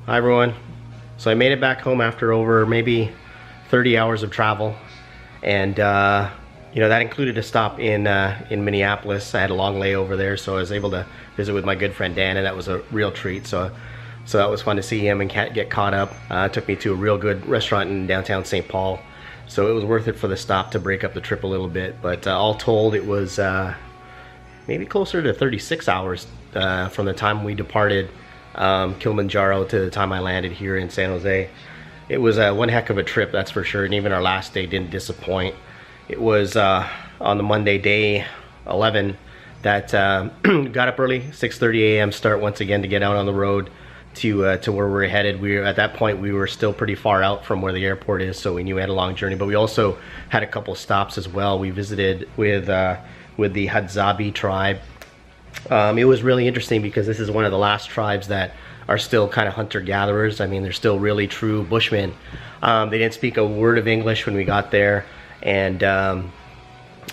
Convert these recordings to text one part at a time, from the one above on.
Hi everyone. So I made it back home after over maybe 30 hours of travel, and that included a stop in Minneapolis. I had a long layover there, so I was able to visit with my good friend Dan, and that was a real treat. So that was fun to see him and get caught up. Took me to a real good restaurant in downtown St. Paul, so it was worth it for the stop to break up the trip a little bit. But all told, it was maybe closer to 36 hours from the time we departed Kilimanjaro to the time I landed here in San Jose. It was one heck of a trip, that's for sure, and even our last day didn't disappoint. It was on the Monday, day 11, that got up early, 6:30 a.m. start once again to get out on the road to where we're headed. At that point we were still pretty far out from where the airport is, so we knew we had a long journey, but we also had a couple stops as well. We visited with the Hadzabe tribe. It was really interesting because this is one of the last tribes that are still kind of hunter-gatherers. I mean, they're still really true bushmen. They didn't speak a word of English when we got there, and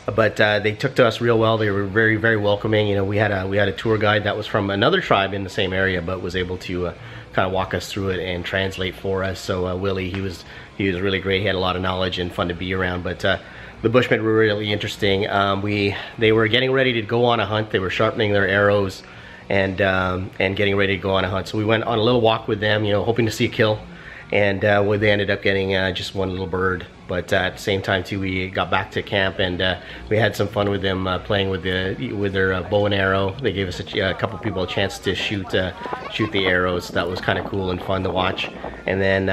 but they took to us real well. They were very, very welcoming. You know, we had a tour guide that was from another tribe in the same area, but was able to kind of walk us through it and translate for us. So Willie, he was really great. He had a lot of knowledge and fun to be around. But the Bushmen were really interesting. They were getting ready to go on a hunt. They were sharpening their arrows and getting ready to go on a hunt. So we went on a little walk with them, hoping to see a kill. And they ended up getting just one little bird. But at the same time too, we got back to camp and we had some fun with them playing with their bow and arrow. They gave us a couple people a chance to shoot the arrows. That was kind of cool and fun to watch. And then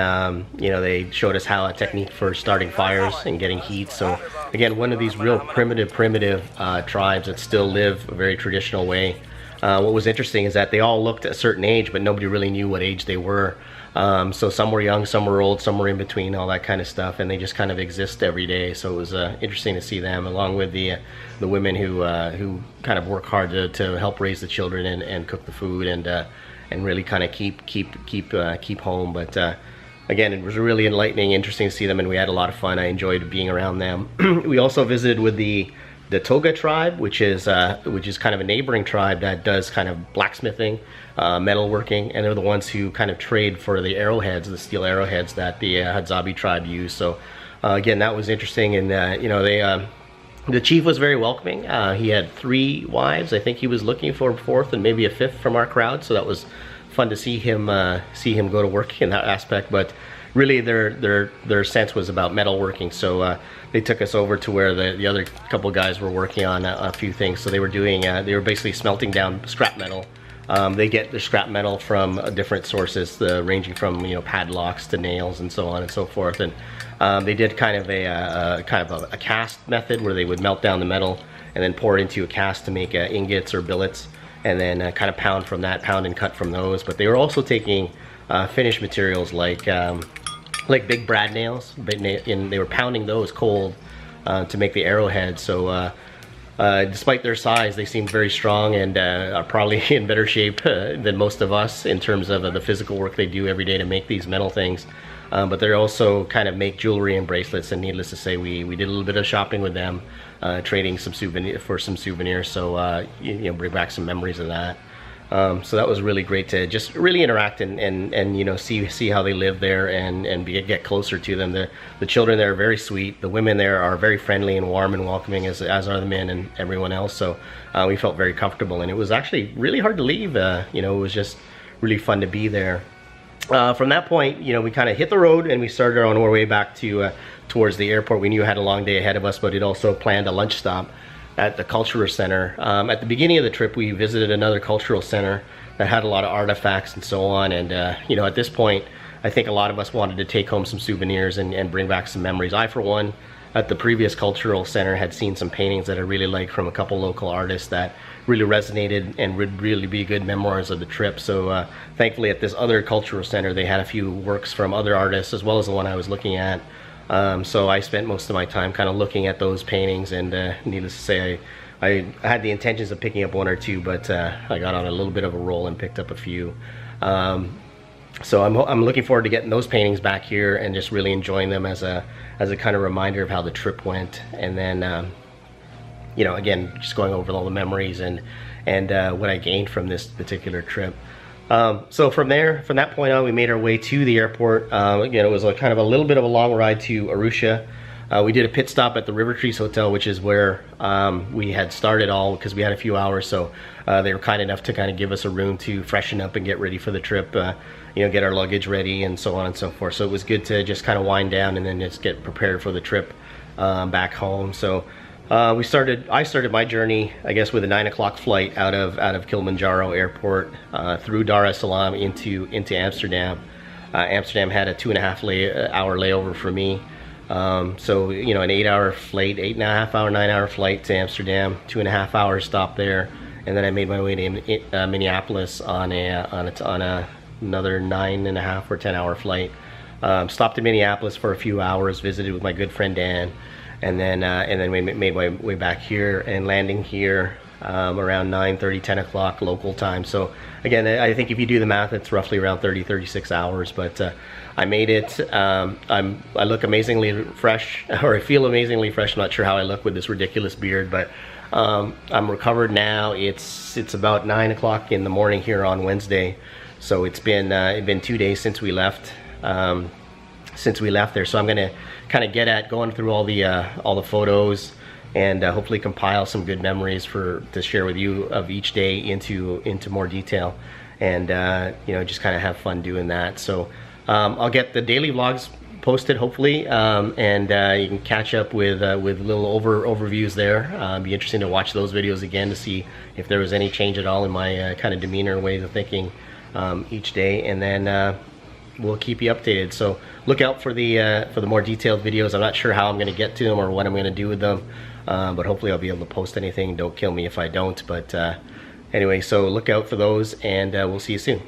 they showed us how a technique for starting fires and getting heat. So again, one of these real primitive tribes that still live a very traditional way. What was interesting is that they all looked a certain age, but nobody really knew what age they were. So some were young, some were old, some were in between, all that kind of stuff, and they just kind of exist every day. So it was interesting to see them, along with the women who kind of work hard to help raise the children and cook the food and really kind of keep home. But again, it was really enlightening, interesting to see them, and we had a lot of fun. I enjoyed being around them. We also visited with the Toga tribe, which is kind of a neighboring tribe that does kind of blacksmithing, metalworking, and they're the ones who kind of trade for the arrowheads, the steel arrowheads that the Hadzabe tribe use. So again, that was interesting, and the chief was very welcoming. He had 3 wives. I think he was looking for a 4th and maybe a 5th from our crowd, so that was fun to see him go to work in that aspect. But really their sense was about metalworking, so they took us over to where the other couple guys were working on a few things. So they were basically smelting down scrap metal. They get their scrap metal from different sources, ranging from padlocks to nails and so on and so forth. And they did kind of a cast method where they would melt down the metal and then pour it into a cast to make ingots or billets, and then kind of pound and cut from those. But they were also taking finished materials like big brad nails, and they were pounding those cold to make the arrowhead. So despite their size, they seemed very strong and are probably in better shape than most of us in terms of the physical work they do every day to make these metal things. But they also kind of make jewelry and bracelets, and needless to say, we did a little bit of shopping with them, trading some souvenirs, so bring back some memories of that. So that was really great to just really interact and see how they live there and get closer to them. The children there are very sweet. The women there are very friendly and warm and welcoming, as are the men and everyone else. So we felt very comfortable, and it was actually really hard to leave. It was just really fun to be there. From that point, we kind of hit the road and we started on our way back towards the airport. We knew we had a long day ahead of us, but we'd also planned a lunch stop at the cultural center. At the beginning of the trip, we visited another cultural center that had a lot of artifacts and so on. And at this point, I think a lot of us wanted to take home some souvenirs and bring back some memories. I, for one, at the previous cultural center, had seen some paintings that I really liked from a couple local artists that really resonated and would really be good memoirs of the trip. So thankfully, at this other cultural center, they had a few works from other artists as well as the one I was looking at. So I spent most of my time kind of looking at those paintings, and needless to say, I had the intentions of picking up 1 or 2, but I got on a little bit of a roll and picked up a few. So I'm looking forward to getting those paintings back here and just really enjoying them as a kind of reminder of how the trip went. And then again, just going over all the memories and what I gained from this particular trip. So from that point on, we made our way to the airport. Again, it was a kind of a little bit of a long ride to Arusha. We did a pit stop at the River Trees Hotel, which is where we had started all, because we had a few hours. So they were kind enough to kind of give us a room to freshen up and get ready for the trip, you know, get our luggage ready and so on and so forth. So it was good to just kind of wind down and then just get prepared for the trip back home. So I started my journey, I guess, with a 9 o'clock flight out of Kilimanjaro Airport through Dar es Salaam into Amsterdam. Amsterdam had a 2.5 hour layover for me. So, you know, an 8-hour flight, 8.5 hour, 9-hour flight to Amsterdam, 2.5 hours stop there, and then I made my way to Minneapolis on another 9.5 or 10-hour flight. Stopped in Minneapolis for a few hours, visited with my good friend Dan, and then we made my way back here and landing here around 9:30, 10 o'clock local time. So again, I think if you do the math, it's roughly around 36 hours, but I made it. I look amazingly fresh, or I feel amazingly fresh. I'm not sure how I look with this ridiculous beard, but I'm recovered now. It's about 9 o'clock in the morning here on Wednesday, so it's been 2 days since we left. There, so I'm gonna kind of get at going through all the photos and hopefully compile some good memories to share with you of each day into more detail, and you know, just kind of have fun doing that. So I'll get the daily vlogs posted hopefully, and you can catch up with little overviews there. Be interesting to watch those videos again to see if there was any change at all in my kind of demeanor, ways of thinking each day, and then we'll keep you updated. So look out for the more detailed videos. I'm not sure how I'm going to get to them or what I'm going to do with them, but hopefully I'll be able to post anything. Don't kill me if I don't, but anyway, so look out for those, and we'll see you soon.